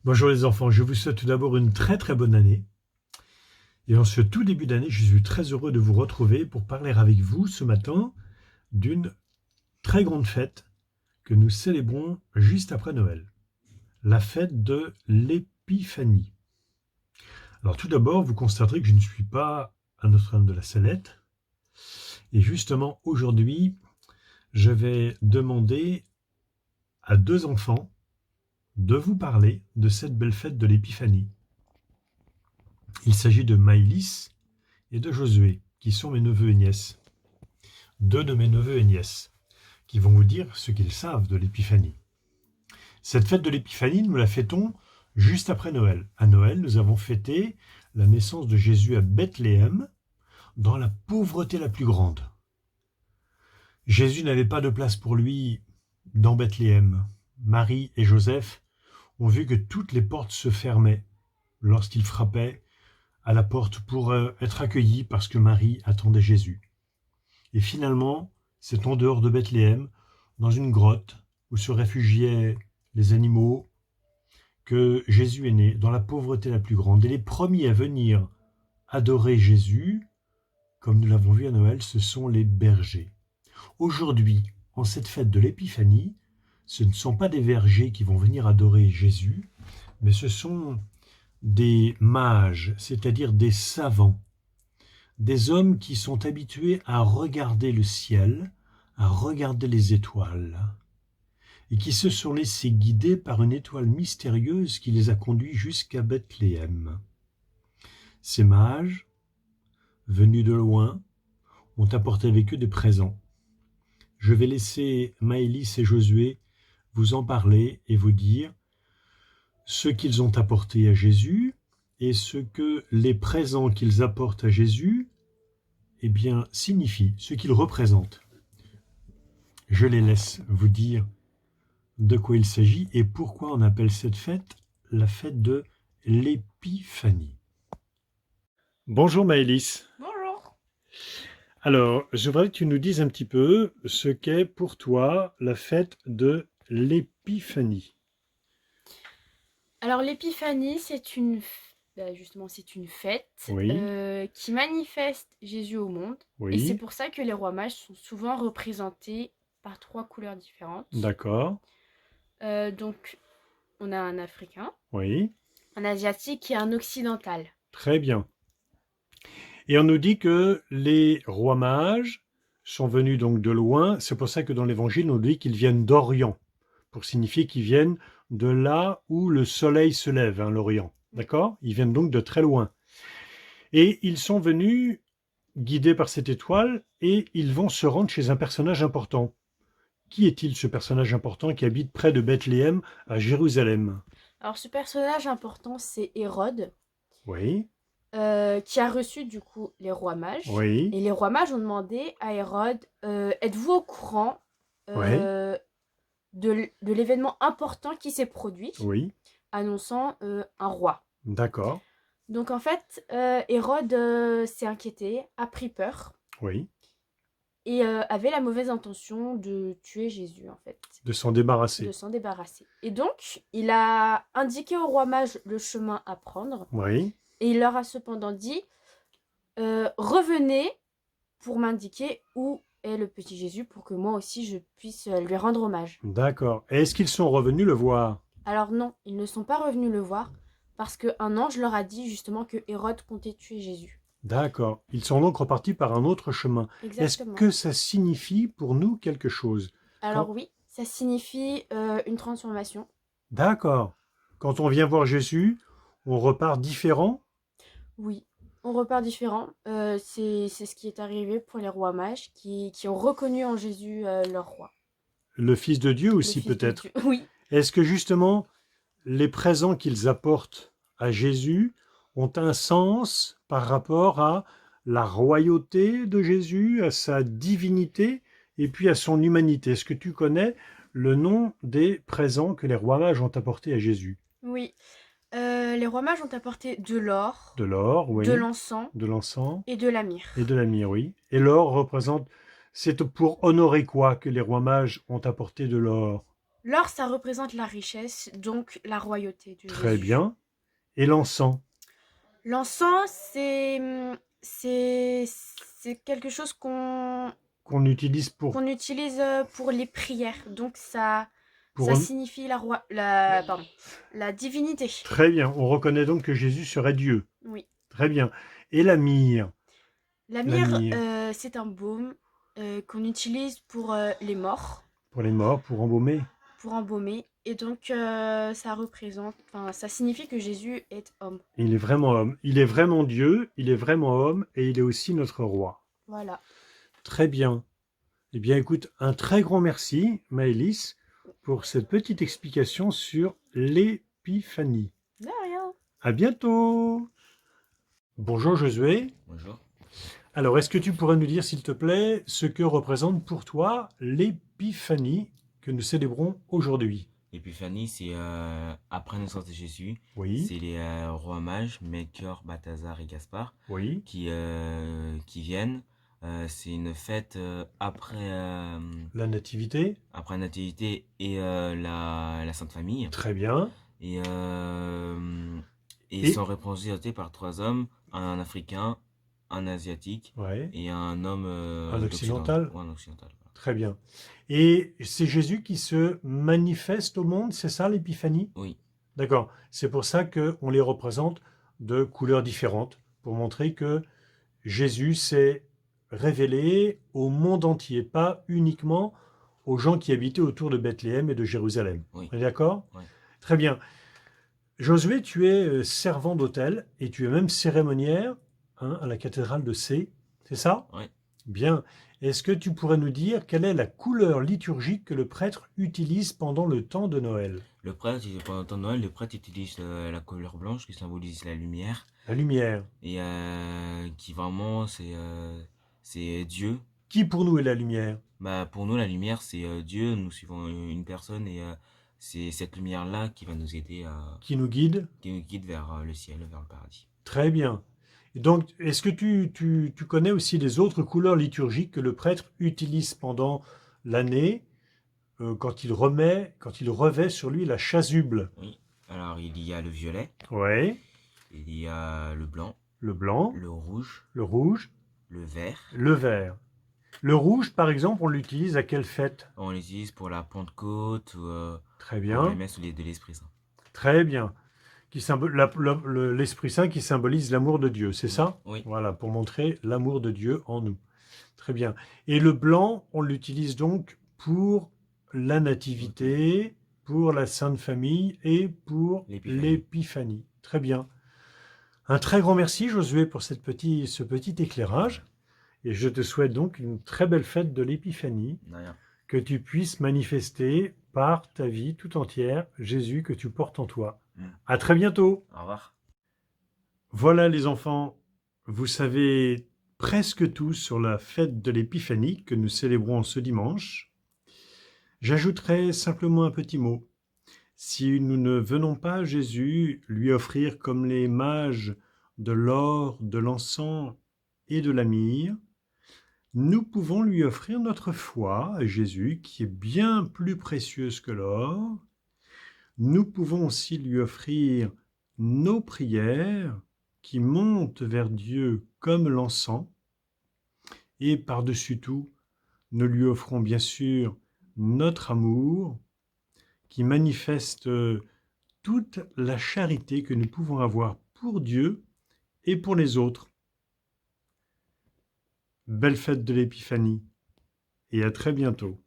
Bonjour les enfants, je vous souhaite tout d'abord une très très bonne année. Et en ce tout début d'année, je suis très heureux de vous retrouver pour parler avec vous ce matin d'une très grande fête que nous célébrons juste après Noël, la fête de l'Épiphanie. Alors tout d'abord, vous constaterez que je ne suis pas à Notre-Dame de la Salette. Et justement, aujourd'hui, je vais demander à deux enfants de vous parler de cette belle fête de l'Épiphanie. Il s'agit de Maëlys et de Josué, qui sont mes neveux et nièces. Deux de mes neveux et nièces, qui vont vous dire ce qu'ils savent de l'Épiphanie. Cette fête de l'Épiphanie, nous la fêtons juste après Noël. À Noël, nous avons fêté la naissance de Jésus à Bethléem, dans la pauvreté la plus grande. Jésus n'avait pas de place pour lui dans Bethléem. Marie et Joseph ont vu que toutes les portes se fermaient lorsqu'ils frappaient à la porte pour être accueillis parce que Marie attendait Jésus. Et finalement, c'est en dehors de Bethléem, dans une grotte où se réfugiaient les animaux, que Jésus est né, dans la pauvreté la plus grande. Et les premiers à venir adorer Jésus, comme nous l'avons vu à Noël, ce sont les bergers. Aujourd'hui, en cette fête de l'Épiphanie, ce ne sont pas des bergers qui vont venir adorer Jésus, mais ce sont des mages, c'est-à-dire des savants, des hommes qui sont habitués à regarder le ciel, à regarder les étoiles, et qui se sont laissés guider par une étoile mystérieuse qui les a conduits jusqu'à Bethléem. Ces mages, venus de loin, ont apporté avec eux des présents. Je vais laisser Maëlys et Josué vous en parler et vous dire ce qu'ils ont apporté à Jésus et ce que les présents qu'ils apportent à Jésus signifient, ce qu'ils représentent. Je les laisse vous dire de quoi il s'agit et pourquoi on appelle cette fête la fête de l'Épiphanie. Bonjour Maëlys. Bonjour. Alors, je voudrais que tu nous dises un petit peu ce qu'est pour toi la fête de l'Épiphanie. Alors l'épiphanie, c'est une fête Oui, qui manifeste Jésus au monde. Et c'est oui, pour ça que les rois mages sont souvent représentés par trois couleurs différentes. d'accord, Donc on a un africain, oui, un asiatique et un occidental. très bien. Et on nous dit que les rois mages sont venus donc de loin. C'est pour ça que dans l'Évangile, on dit qu'ils viennent d'Orient, pour signifier qu'ils viennent de là où le soleil se lève, hein, l'Orient. D'accord? Ils viennent donc de très loin. Et ils sont venus guidés par cette étoile et ils vont se rendre chez un personnage important. Qui est-il ce personnage important qui habite près de Bethléem à Jérusalem? Alors ce personnage important, c'est Hérode, Oui, qui a reçu du coup les rois mages. oui, Et les rois mages ont demandé à Hérode, êtes-vous au courant oui, euh, de l'événement important qui s'est produit, oui, annonçant un roi. d'accord, Donc en fait, Hérode s'est inquiété, a pris peur oui, et avait la mauvaise intention de tuer Jésus en fait, de s'en de débarrasser. s'en débarrasser. Et donc, il a indiqué aux rois mages le chemin à prendre Oui, et il leur a cependant dit revenez pour m'indiquer où est le petit Jésus pour que moi aussi je puisse lui rendre hommage. d'accord. Et est-ce qu'ils sont revenus le voir? Alors non, ils ne sont pas revenus le voir parce qu'un ange leur a dit justement que Hérode comptait tuer Jésus. D'accord. Ils sont donc repartis par un autre chemin. Est-ce Exactement. que ça signifie pour nous quelque chose? Alors Quand... oui, ça signifie une transformation. D'accord. Quand on vient voir Jésus, on repart différent? Oui, on repart différent. C'est ce qui est arrivé pour les rois mages qui ont reconnu en Jésus leur roi, Le Fils de Dieu le aussi Fils de peut-être. Dieu. Oui. Est-ce que justement les présents qu'ils apportent à Jésus ont un sens par rapport à la royauté de Jésus, à sa divinité et puis à son humanité? Est-ce que tu connais le nom des présents que les rois mages ont apportés à Jésus? Oui. Les rois mages ont apporté de l'or, De l'or, de oui, l'encens de l'encens et de la et de myrrhe. la myrrhe, oui. Et l'or représente, c'est pour honorer quoi que les rois mages ont apporté de l'or? L'or, ça représente la richesse, donc la royauté de Très Jésus. bien. Et l'encens L'encens, c'est quelque chose qu'on utilise qu'on utilise pour les prières. Donc ça pour... signifie la divinité. Très bien. On reconnaît donc que Jésus serait Dieu. Oui. Très bien. Et la myrrhe La La myrrhe, myrrhe, c'est un baume qu'on utilise pour les morts, pour les morts, pour embaumer. pour embaumer. Et donc, ça signifie que Jésus est homme. Il est vraiment homme. Il est vraiment Dieu, il est vraiment homme et il est aussi notre roi. Voilà. Très bien. Eh bien, écoute, un très grand merci, Maëlys, pour cette petite explication sur l'épiphanie. De rien. À bientôt. Bonjour Josué. Bonjour. Alors, est-ce que tu pourrais nous dire, s'il te plaît, ce que représente pour toi l'épiphanie que nous célébrons aujourd'hui? L'épiphanie, c'est après la naissance de Jésus. Oui, C'est les rois mages, Melchior, Balthazar et Gaspard, oui, qui viennent. C'est une fête la nativité, après la Nativité et la Sainte Famille. très bien. Et, ils Et, sont représentés par 3 hommes, un Africain, un Asiatique ouais, et un homme un occidental, Ouais, un occidental. Voilà. très bien. Et c'est Jésus qui se manifeste au monde, c'est ça l'épiphanie? Oui, D'accord. C'est pour ça qu'on les représente de couleurs différentes, pour montrer que Jésus s'est révélé au monde entier, pas uniquement aux gens qui habitaient autour de Bethléem et de Jérusalem. oui, On est d'accord? oui. Très bien. Josué, tu es servant d'hôtel et tu es même cérémoniaire à la cathédrale de C, c'est ça? Oui. Bien. Est-ce que tu pourrais nous dire quelle est la couleur liturgique que le prêtre utilise pendant le temps de Noël? Le prêtre, pendant le temps de Noël, le prêtre utilise la couleur blanche qui symbolise la lumière. La lumière. Et qui vraiment, c'est Dieu. Qui pour nous est la lumière? Bah, pour nous, la lumière, c'est Dieu. Nous suivons une personne et c'est cette lumière-là qui va nous aider Qui nous guide? qui nous guide vers le ciel, vers le paradis. Très bien. Et donc, est-ce que tu connais aussi les autres couleurs liturgiques que le prêtre utilise pendant l'année quand il revêt sur lui la chasuble? Oui. Alors, il y a le violet, Oui, il y a le blanc, le blanc, le rouge, le rouge, le vert. le vert. Le rouge, par exemple, on l'utilise à quelle fête? On l'utilise pour la Pentecôte ou Très pour la bien, messe de l'Esprit Saint. très bien. L'Esprit Saint qui symbolise l'amour de Dieu, c'est ça? Oui. Voilà, pour montrer l'amour de Dieu en nous. Très bien. Et le blanc, on l'utilise donc pour la nativité, pour la Sainte Famille et pour l'épiphanie. Très bien. Un très grand merci, Josué, pour ce petit éclairage. Et je te souhaite donc une très belle fête de l'épiphanie, De rien. que tu puisses manifester par ta vie tout entière Jésus que tu portes en toi. À très bientôt. Au revoir. Voilà les enfants, vous savez presque tout sur la fête de l'épiphanie que nous célébrons ce dimanche. J'ajouterai simplement un petit mot. Si nous ne venons pas à Jésus lui offrir comme les mages de l'or, de l'encens et de la myrrhe, nous pouvons lui offrir notre foi à Jésus qui est bien plus précieuse que l'or. Nous pouvons aussi lui offrir nos prières qui montent vers Dieu comme l'encens. Et par-dessus tout, nous lui offrons bien sûr notre amour qui manifeste toute la charité que nous pouvons avoir pour Dieu et pour les autres. Belle fête de l'Épiphanie et à très bientôt.